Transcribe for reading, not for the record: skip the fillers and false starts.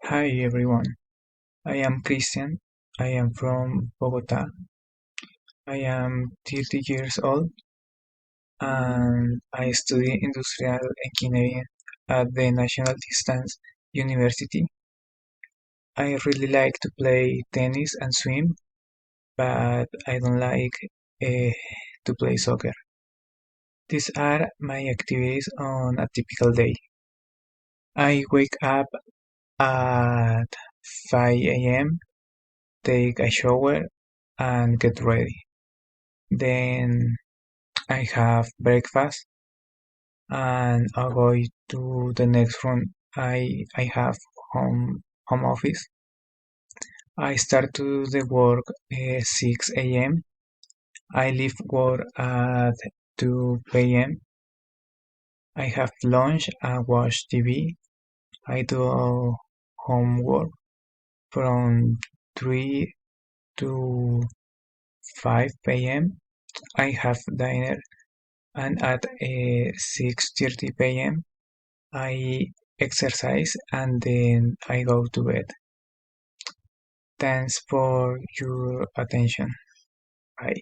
Hi everyone, I am Christian. I am from Bogota. I am 30 years old and I study industrial engineering at the National Distance University. I really like to play tennis and swim, but I don't like uh, to play soccer. These are my activities on a typical day. I wake up at 5 a.m., take a shower, and get ready. Then I have breakfast and I go to the next room. I have home office. I start to the work 6 a.m. I leave work at 2 p.m. I have lunch and watch TV. I do homework from 3 to 5 p.m. I have dinner and at 6:30 p.m. I exercise and then I go to bed. Thanks for your attention. Bye.